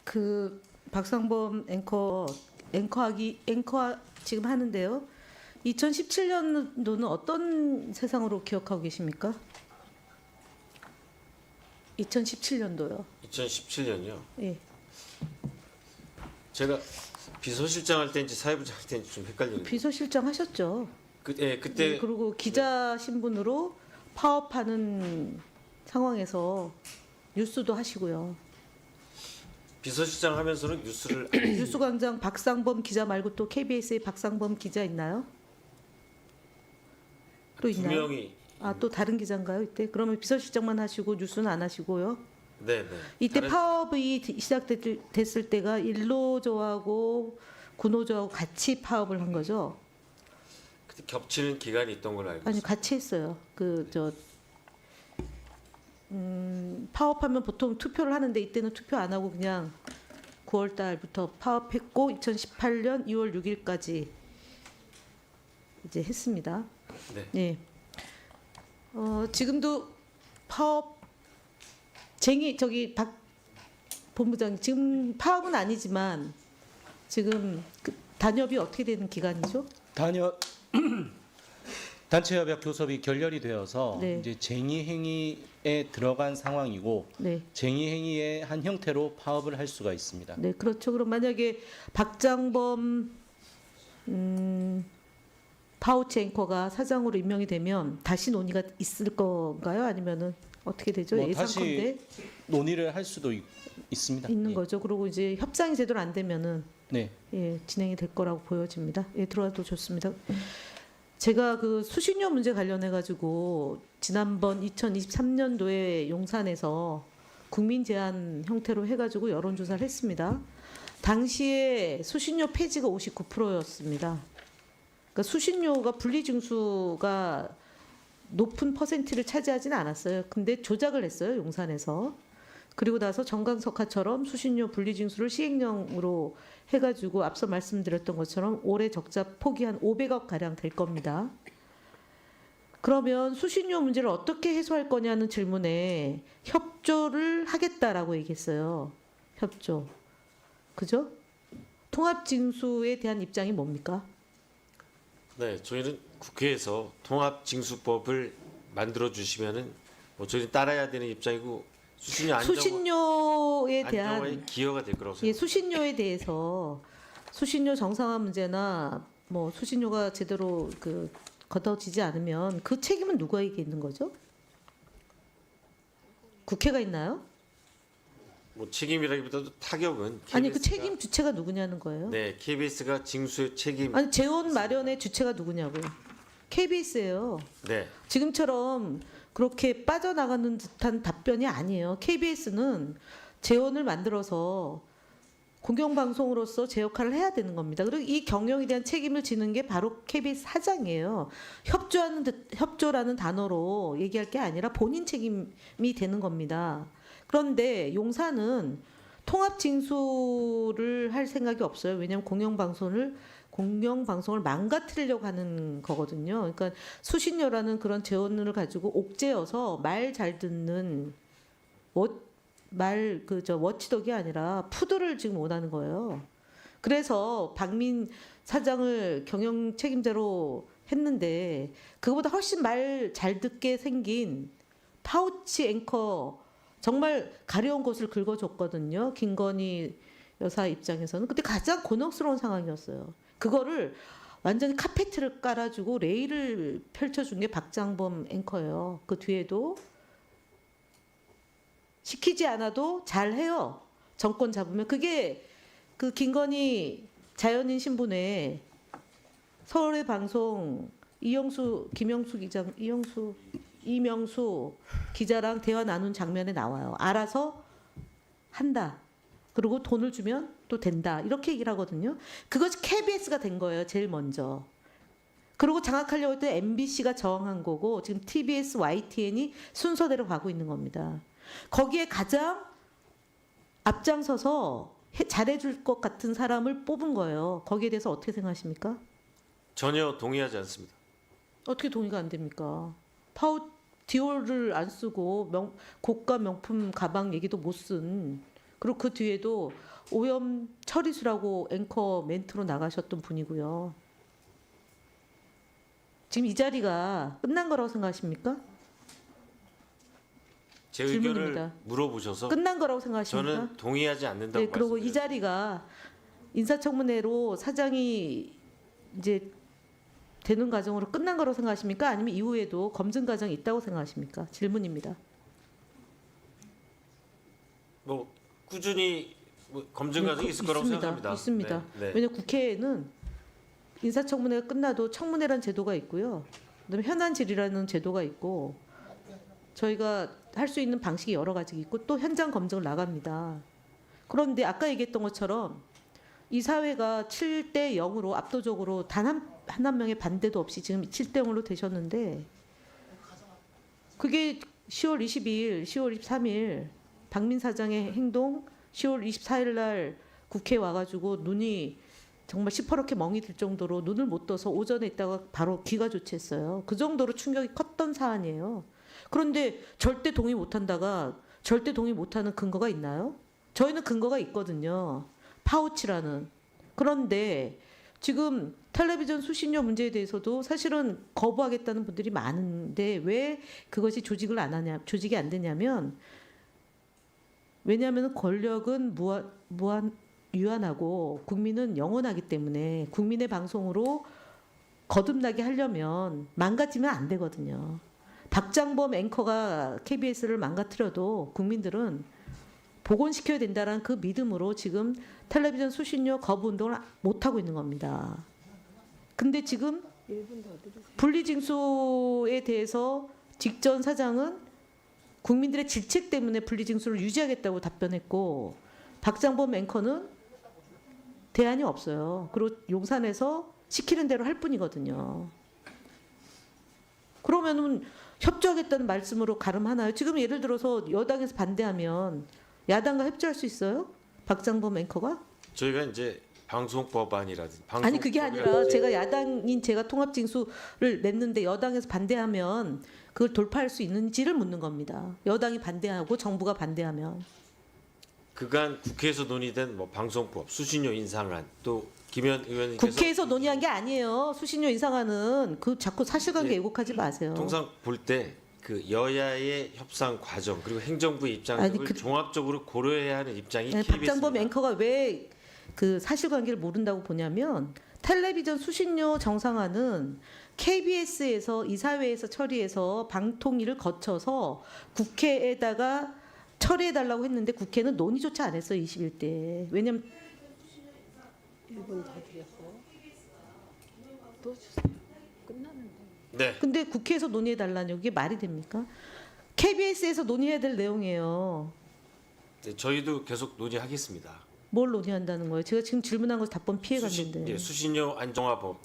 그 박상범 앵커 지금 하는데요. 2017년도는 어떤 세상으로 기억하고 계십니까? 2017년도요. 2017년이요. 예. 제가 비서실장 할 때인지 사회부장 할 때인지 좀 헷갈리는데. 비서실장 하셨죠. 그때 예, 그리고 기자 신분으로 파업하는 상황에서 뉴스도 하시고요. 비서실장 하면서는 뉴스를 뉴스광장 박상범 기자 말고 또 KBS의 박상범 기자 있나요? 또 두 있나요? 명이. 또 다른 기자인가요 이때? 그러면 비서실장만 하시고 뉴스는 안 하시고요. 네네. 이때 파업이 시작됐을 때가 일노조하고 구노조하고 같이 파업을 한 거죠. 그때 겹치는 기간이 있던 걸로 알고 아니 있습니다. 같이 했어요. 파업하면 보통 투표를 하는데 이때는 투표 안 하고 그냥 9월 달부터 파업했고 2018년 2월 6일까지 이제 했습니다. 네. 예. 지금도 파업 박 본부장 지금 파업은 아니지만 지금 그 단협이 어떻게 되는 기간이죠? 단체협약 교섭이 결렬이 되어서 네. 이제 쟁의 행위에 들어간 상황이고 네. 쟁의 행위의 한 형태로 파업을 할 수가 있습니다. 네, 그렇죠. 그럼 만약에 박장범 파우치 앵커가 사장으로 임명이 되면 다시 논의가 있을 건가요? 아니면은 어떻게 되죠? 예상컨대 다시 논의를 할 수도 있습니다. 있는 예. 거죠. 그리고 이제 협상이 제대로 안 되면은 네. 진행이 될 거라고 보여집니다. 들어와도 좋습니다. 제가 그 수신료 문제 관련해 가지고 지난번 2023년도에 용산에서 국민 제안 형태로 해가지고 여론조사를 했습니다. 당시에 수신료 폐지가 59%였습니다. 그러니까 수신료가 분리징수가 높은 퍼센트를 차지하지는 않았어요. 근데 조작을 했어요, 용산에서. 그리고 나서 정강석화처럼 수신료 분리징수를 시행령으로 해가지고 앞서 말씀드렸던 것처럼 올해 적자 폭이 한 500억 가량 될 겁니다. 그러면 수신료 문제를 어떻게 해소할 거냐는 질문에 협조를 하겠다라고 얘기했어요. 협조. 그죠? 통합징수에 대한 입장이 뭡니까? 네, 저희는 국회에서 통합징수법을 만들어 주시면은 저희는 따라야 되는 입장이고 수신료에 대한 안정화에 기여가 될 거라고 생각합니다. 수신료에 대해서 수신료 정상화 문제나 뭐 수신료가 제대로 걷어지지 않으면 그 책임은 누구에게 있는 거죠? 국회가 있나요? 책임이라기보다도 타격은 아니 그 KBS 가 책임 주체가 누구냐는 거예요. 네, KBS가 징수의 책임. 아니 재원 마련의 주체가 누구냐고요. KBS예요. 네. 지금처럼 그렇게 빠져나가는 듯한 답변이 아니에요. KBS는 재원을 만들어서 공영방송으로서 제 역할을 해야 되는 겁니다. 그리고 이 경영에 대한 책임을 지는 게 바로 KBS 사장이에요. 협조라는 단어로 얘기할 게 아니라 본인 책임이 되는 겁니다. 그런데 용산은 통합 징수를 할 생각이 없어요. 왜냐하면 공영방송을 망가뜨리려고 하는 거거든요. 그러니까 수신료라는 그런 재원을 가지고 옥죄어서 말 잘 듣는 워치독이 아니라 푸드를 지금 원하는 거예요. 그래서 박민 사장을 경영 책임자로 했는데 그거보다 훨씬 말 잘 듣게 생긴 파우치 앵커 정말 가려운 곳을 긁어줬거든요. 김건희 여사 입장에서는 그때 가장 곤혹스러운 상황이었어요. 그거를 완전히 카페트를 깔아주고 레일을 펼쳐준 게 박장범 앵커예요. 그 뒤에도 시키지 않아도 잘해요. 정권 잡으면. 그게 그 김건희 자연인 신분에 서울의 방송 이명수 기자랑 대화 나눈 장면에 나와요. 알아서 한다. 그리고 돈을 주면 또 된다. 이렇게 얘기를 하거든요. 그것이 KBS가 된 거예요. 제일 먼저. 그리고 장악하려고 했더니 MBC가 저항한 거고 지금 TBS, YTN이 순서대로 가고 있는 겁니다. 거기에 가장 앞장서서 잘해줄 것 같은 사람을 뽑은 거예요. 거기에 대해서 어떻게 생각하십니까? 전혀 동의하지 않습니다. 어떻게 동의가 안 됩니까? 디올을 안 쓰고 고가 명품 가방 얘기도 못 쓴. 그리고 그 뒤에도 오염 처리수라고 앵커 멘트로 나가셨던 분이고요. 지금 이 자리가 끝난 거라고 생각하십니까? 제 질문입니다. 의견을 물어보셔서 끝난 거라고 생각하십니까? 저는 동의하지 않는다고 네, 그리고 이 말씀드렸습니다. 자리가 인사청문회로 사장이 이제 되는 과정으로 끝난 거라고 생각하십니까? 아니면 이후에도 검증 과정이 있다고 생각하십니까? 질문입니다. 뭐 꾸준히 뭐 검증 과정이 있을 거라고 생각합니다. 있습니다. 네, 네. 왜냐하면 국회에는 인사청문회가 끝나도 청문회라는 제도가 있고요. 그다음에 현안 질의라는 제도가 있고 저희가 할 수 있는 방식이 여러 가지 있고 또 현장 검증을 나갑니다. 그런데 아까 얘기했던 것처럼 이 사회가 7대 0으로 압도적으로 단 한 명의 반대도 없이 지금 7대 0으로 되셨는데 그게 10월 22일, 10월 23일 박민 사장의 행동, 10월 24일 날 국회에 와가지고 눈이 정말 시퍼렇게 멍이 들 정도로 눈을 못 떠서 오전에 있다가 바로 귀가 조치했어요. 그 정도로 충격이 컸던 사안이에요. 그런데 절대 동의 못한다가 절대 동의 못하는 근거가 있나요? 저희는 근거가 있거든요. 파우치라는. 그런데 지금 텔레비전 수신료 문제에 대해서도 사실은 거부하겠다는 분들이 많은데 왜 그것이 조직이 안 되냐면 왜냐하면 권력은 유한하고 국민은 영원하기 때문에 국민의 방송으로 거듭나게 하려면 망가지면 안 되거든요. 박장범 앵커가 KBS를 망가뜨려도 국민들은 복원시켜야 된다는 그 믿음으로 지금 텔레비전 수신료 거부 운동을 못 하고 있는 겁니다. 근데 지금 분리징수에 대해서 직전 사장은 국민들의 질책 때문에 분리징수를 유지하겠다고 답변했고 박장범 앵커는 대안이 없어요. 그리고 용산에서 시키는 대로 할 뿐이거든요. 그러면은 협조하겠다는 말씀으로 가름하나요? 지금 예를 들어서 여당에서 반대하면 야당과 협조할 수 있어요? 박장범 앵커가? 저희가 이제 방송법안이라든지 아니 그게 아니라 제가 야당인 제가 통합징수를 냈는데 여당에서 반대하면 그걸 돌파할 수 있는지를 묻는 겁니다. 여당이 반대하고 정부가 반대하면. 그간 국회에서 논의된 뭐 방송법, 수신료 인상안 또 김현 의원님께서 국회에서 논의한 게 아니에요. 수신료 인상하는 그 자꾸 사실관계 예, 왜곡하지 마세요. 통상 볼 때 그 여야의 협상 과정 그리고 행정부의 입장 아니, 등을 종합적으로 고려해야 하는 입장이 네, 박장범 KBS입니다. 앵커가 왜 그 사실관계를 모른다고 보냐면 텔레비전 수신료 정상화는 KBS에서 이사회에서 처리해서 방통위를 거쳐서 국회에다가 처리해달라고 했는데 국회는 논의조차 안 했어요. 21대. 왜냐면 1분 더 드렸어요. 또 주세요. 끝났는데. 네, 근데 국회에서 논의해달라는 이게 말이 됩니까? KBS에서 논의해야 될 내용이에요. 네, 저희도 계속 논의하겠습니다. 뭘 논의한다는 거예요? 제가 지금 질문한 거 답변 피해갔는데. 수신료 안정화 법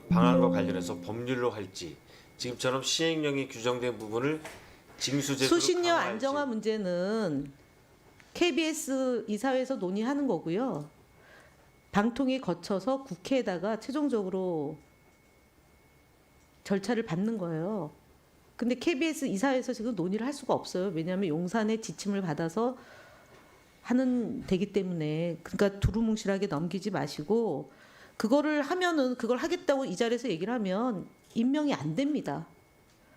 방안과 관련해서 법률로 할지 지금처럼 시행령이 규정된 부분을 징수제도로 수신료 강화할지. 안정화 문제는 KBS 이사회에서 논의하는 거고요. 방통위 거쳐서 국회에다가 최종적으로 절차를 밟는 거예요. 근데 KBS 이사회에서 지금 논의를 할 수가 없어요. 왜냐하면 용산의 지침을 받아서 하는 되기 때문에 그러니까 두루뭉실하게 넘기지 마시고 그거를 하면은 그걸 하겠다고 이 자리에서 얘기를 하면 임명이 안 됩니다.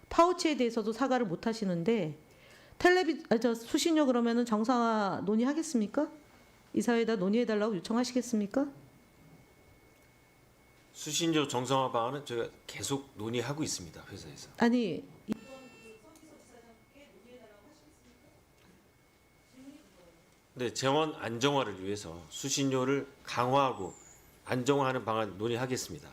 파우치에 대해서도 사과를 못 하시는데 수신료 그러면은 정상화 논의하겠습니까? 이사회에다 논의해달라고 요청하시겠습니까? 수신료 정상화 방안은 저희가 계속 논의하고 있습니다. 회사에서. 아니 네, 재원 안정화를 위해서 수신료를 강화하고 안정화하는 방안 논의하겠습니다.